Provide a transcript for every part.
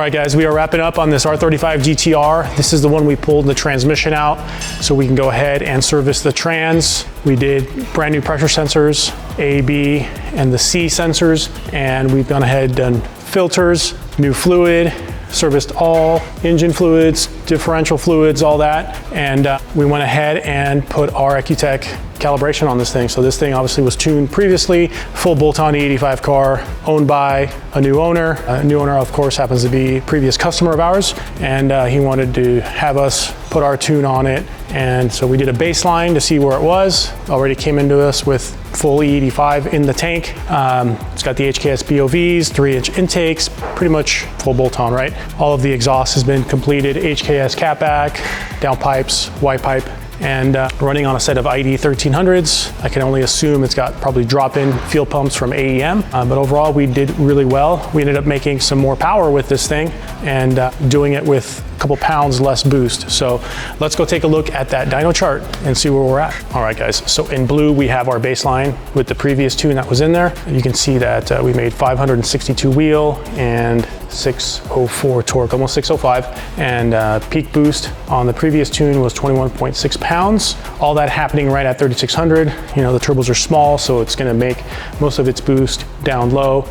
right, guys, we are wrapping up on this R35 GTR. This is the one we pulled the transmission out so we can go ahead and service the trans. We did brand new pressure sensors, A, B, and the C sensors, and we've gone ahead and done filters, new fluid, serviced all engine fluids, differential fluids, all that. And we went ahead and put our Ecutech calibration on this thing. So this thing obviously was tuned previously, full bolt-on E85 car, owned by a new owner. A new owner, of course, happens to be a previous customer of ours, and he wanted to have us put our tune on it. And so we did a baseline to see where it was. Already came into us with full E85 in the tank. It's got the HKS BOVs, 3-inch intakes, pretty much full bolt-on, right? All of the exhaust has been completed, HKS catback, downpipes, Y pipe, and running on a set of ID 1300s. I can only assume it's got probably drop-in fuel pumps from AEM, but overall we did really well. We ended up making some more power with this thing and doing it with a couple pounds less boost. So let's go take a look at that dyno chart and see where we're at. All right, guys, so in blue we have our baseline with the previous tune that was in there. You can see that we made 562 wheel and 604 torque, almost 605, and peak boost on the previous tune was 21.6 pounds. All that happening right at 3600. You know, the turbos are small, so it's gonna make most of its boost down low.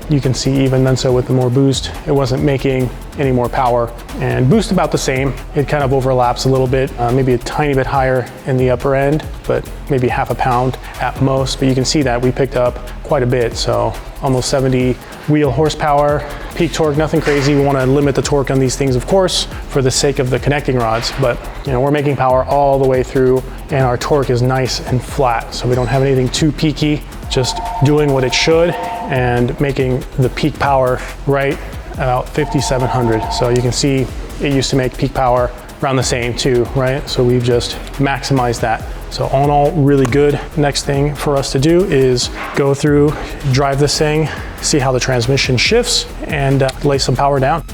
You can see even then, so with the more boost, it wasn't making any more power, and boost about the same. It kind of overlaps a little bit, maybe a tiny bit higher in the upper end, but maybe half a pound at most. But you can see that we picked up quite a bit, so almost 70 wheel horsepower. Peak torque, nothing crazy. We want to limit the torque on these things, of course, for the sake of the connecting rods, but you know, we're making power all the way through, and our torque is nice and flat, so we don't have anything too peaky, just doing what it should and making the peak power right about 5,700. So you can see it used to make peak power around the same too, right? So we've just maximized that. So all in all, really good. Next thing for us to do is go through, drive this thing, see how the transmission shifts, and lay some power down.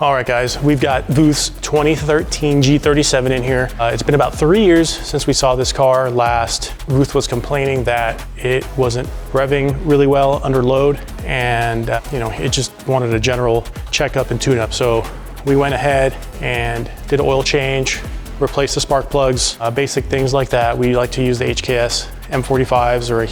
All right, guys, we've got Booth's 2013 G37 in here. It's been about 3 years since we saw this car last. Booth was complaining that it wasn't revving really well under load, and you know, it just wanted a general checkup and tune-up. So we went ahead and did an oil change, replaced the spark plugs, basic things like that. We like to use the HKS M45s, or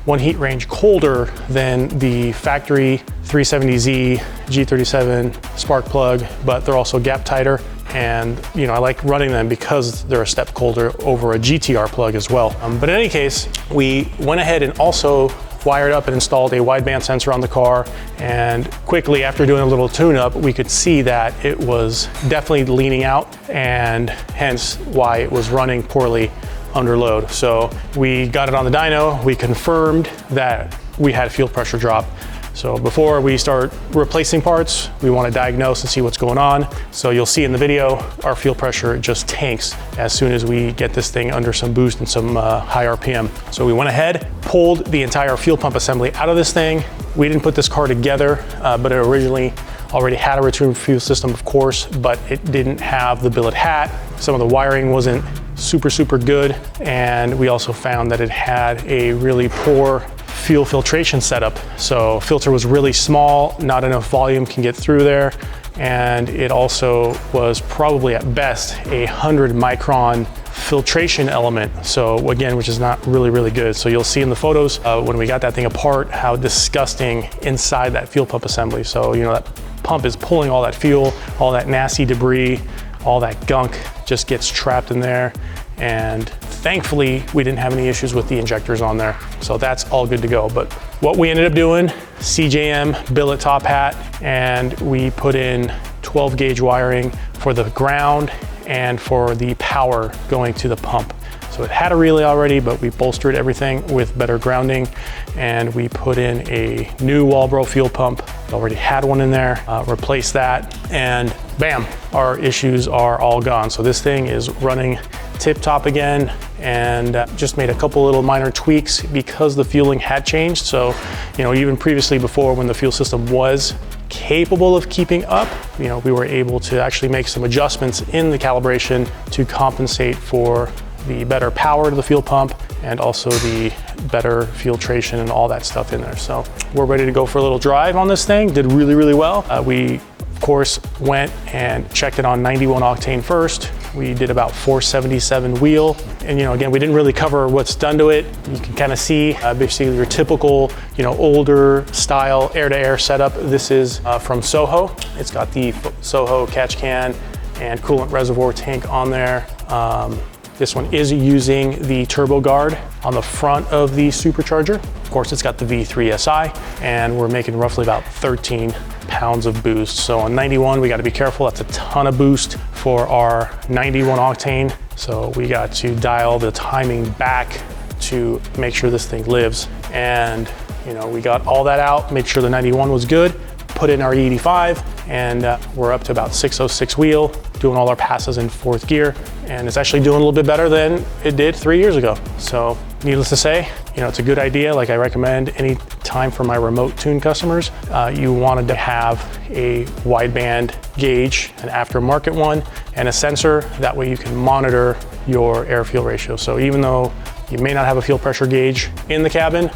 one heat range colder than the factory 370Z G37 spark plug, but they're also gap tighter. And you know, I like running them because they're a step colder over a GTR plug as well. But in any case, we went ahead and also wired up and installed a wideband sensor on the car, and quickly after doing a little tune-up, we could see that it was definitely leaning out, and hence why it was running poorly under load. So we got it on the dyno, we confirmed that we had fuel pressure drop. So before we start replacing parts, we want to diagnose and see what's going on. So you'll see in the video, our fuel pressure just tanks as soon as we get this thing under some boost and some high RPM. So we went ahead, pulled the entire fuel pump assembly out of this thing. We didn't put this car together, but it originally already had a return fuel system, of course, but it didn't have the billet hat. Some of the wiring wasn't super good, and we also found that it had a really poor fuel filtration setup. So filter was really small, not enough volume can get through there, and it also was probably at best 100 micron filtration element. So again, which is not really good. So you'll see in the photos when we got that thing apart how disgusting inside that fuel pump assembly. So you know, that pump is pulling all that fuel, all that nasty debris, all that gunk just gets trapped in there. And thankfully, we didn't have any issues with the injectors on there. So that's all good to go. But what we ended up doing, CJM billet top hat, and we put in 12 gauge wiring for the ground and for the power going to the pump. So it had a relay already, but we bolstered everything with better grounding, and we put in a new Walbro fuel pump. It already had one in there, replaced that, and bam, our issues are all gone. So this thing is running tip-top again, and just made a couple little minor tweaks because the fueling had changed. So, even previously before, when the fuel system was capable of keeping up, we were able to actually make some adjustments in the calibration to compensate for the better power to the fuel pump and also the better filtration and all that stuff in there. So we're ready to go for a little drive on this thing. Did really, really well. We, of course, went and checked it on 91 octane first. We did about 477 wheel. And again, we didn't really cover what's done to it. You can kind of see basically your typical, older style air-to-air setup. This is from Soho. It's got the Soho catch can and coolant reservoir tank on there. This one is using the turbo guard on the front of the supercharger. Of course, it's got the V3 SI, and we're making roughly about 13 pounds of boost. So on 91, we got to be careful. That's a ton of boost for our 91 octane. So we got to dial the timing back to make sure this thing lives. And we got all that out, made sure the 91 was good, put in our E85, and we're up to about 606 wheel, doing all our passes in 4th gear, and it's actually doing a little bit better than it did 3 years ago. So needless to say, it's a good idea. Like I recommend any time for my remote tune customers, you wanted to have a wideband gauge, an aftermarket one, and a sensor. That way you can monitor your air-fuel ratio. So even though you may not have a fuel pressure gauge in the cabin,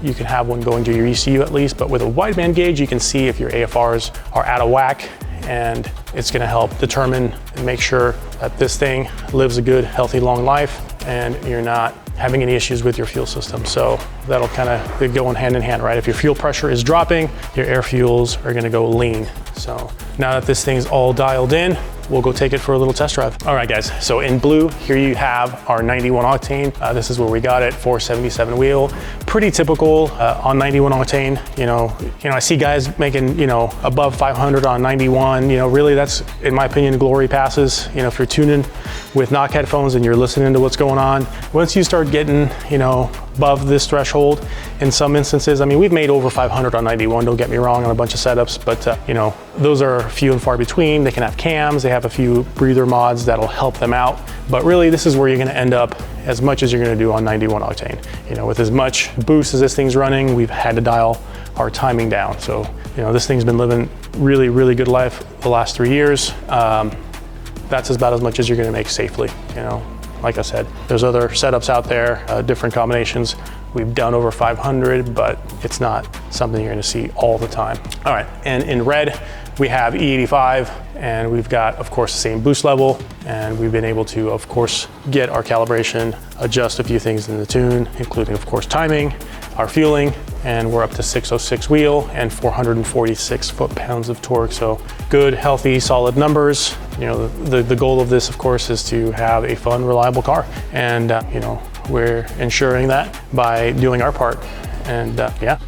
you can have one going to your ECU at least, but with a wideband gauge, you can see if your AFRs are out of whack, and it's gonna help determine and make sure that this thing lives a good, healthy, long life, and you're not having any issues with your fuel system. So that'll kind of go hand in hand, right? If your fuel pressure is dropping, your air fuels are gonna go lean. So now that this thing's all dialed in, we'll go take it for a little test drive. All right, guys, so in blue, here you have our 91 octane. This is where we got it, 477 wheel. Pretty typical on 91 octane. I see guys making, above 500 on 91. Really that's, in my opinion, glory passes. If you're tuning with knock headphones and you're listening to what's going on, once you start getting, above this threshold, in some instances, we've made over 500 on 91, don't get me wrong, on a bunch of setups, but those are few and far between. They can have cams, they have a few breather mods that'll help them out, but really this is where you're gonna end up as much as you're gonna do on 91 octane. With as much boost as this thing's running, we've had to dial our timing down. So, this thing's been living really, really good life the last 3 years. That's about as much as you're gonna make safely, Like I said, there's other setups out there, different combinations. We've done over 500, but it's not something you're gonna see all the time. All right, and in red, we have E85, and we've got, of course, the same boost level, and we've been able to, of course, get our calibration, adjust a few things in the tune, including, of course, timing, our fueling, and we're up to 606 wheel and 446 foot-pounds of torque. So good, healthy, solid numbers. The goal of this, of course, is to have a fun, reliable car. And, we're ensuring that by doing our part. And yeah.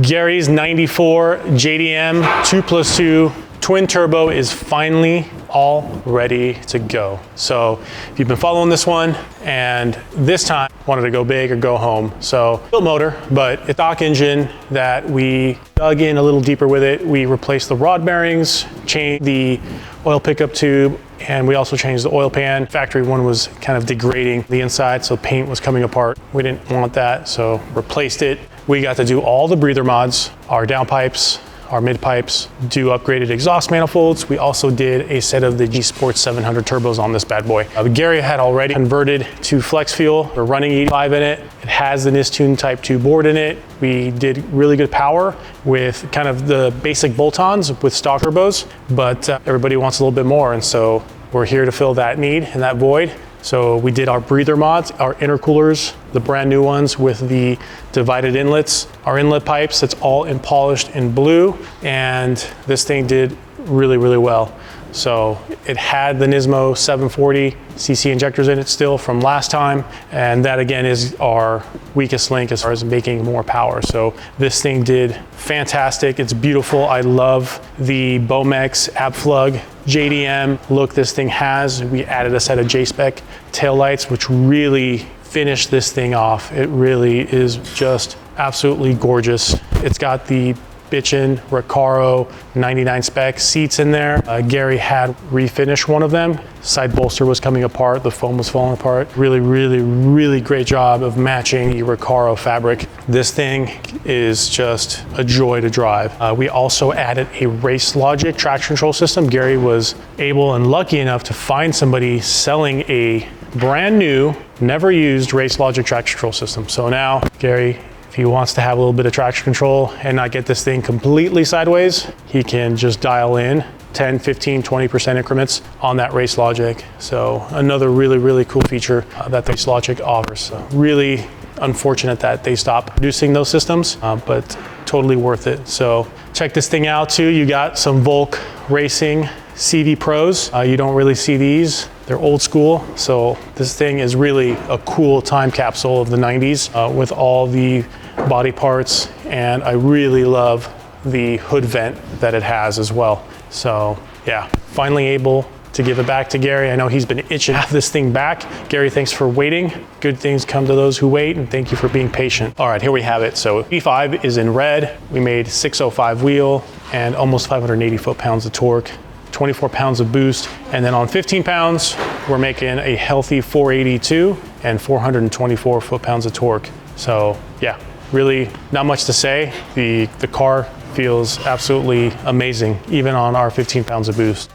Gary's 94 JDM 2+2 twin turbo is finally all ready to go. So if you've been following this one, and this time wanted to go big or go home. So still motor, but a stock engine that we dug in a little deeper with it. We replaced the rod bearings, changed the oil pickup tube, and we also changed the oil pan. Factory one was kind of degrading the inside, so paint was coming apart. We didn't want that, so replaced it. We got to do all the breather mods, our downpipes, our mid pipes, do upgraded exhaust manifolds. We also did a set of the G Sports 700 turbos on this bad boy. Gary had already converted to flex fuel. We're running 85 in it. It has the Tune Type 2 board in it. We did really good power with kind of the basic bolt-ons with stock turbos, but everybody wants a little bit more. And so we're here to fill that need and that void. So we did our breather mods, our intercoolers, the brand new ones with the divided inlets, our inlet pipes, it's all in polished in blue, and this thing did really, really well. So it had the Nismo 740 cc injectors in it still from last time, and that again is our weakest link as far as making more power. So this thing did fantastic. It's beautiful. I love the Bomex Abflug JDM look this thing has. We added a set of J-Spec taillights, which really finished this thing off. It really is just absolutely gorgeous. It's got the bitchin' Recaro 99 spec seats in there. Gary had refinished one of them. Side bolster was coming apart, the foam was falling apart. Really, really, really great job of matching the Recaro fabric. This thing is just a joy to drive. We also added a Race Logic traction control system. Gary was able and lucky enough to find somebody selling a brand new, never used Race Logic traction control system. So now Gary, if he wants to have a little bit of traction control and not get this thing completely sideways, he can just dial in 10, 15, 20% increments on that Race Logic. So another really, really cool feature that the Race Logic offers. So really unfortunate that they stopped producing those systems, but totally worth it. So check this thing out too. You got some Volk Racing CV Pros. You don't really see these. They're old school, so this thing is really a cool time capsule of the 90s with all the body parts, and I really love the hood vent that it has as well. So yeah, finally able to give it back to Gary. I know he's been itching to have this thing back. Gary, thanks for waiting. Good things come to those who wait, and thank you for being patient. All right, here we have it. So E5 is in red. We made 605 wheel and almost 580 foot-pounds of torque. 24 pounds of boost, and then on 15 pounds we're making a healthy 482 and 424 foot-pounds of torque. So yeah, really not much to say. The car feels absolutely amazing even on our 15 pounds of boost.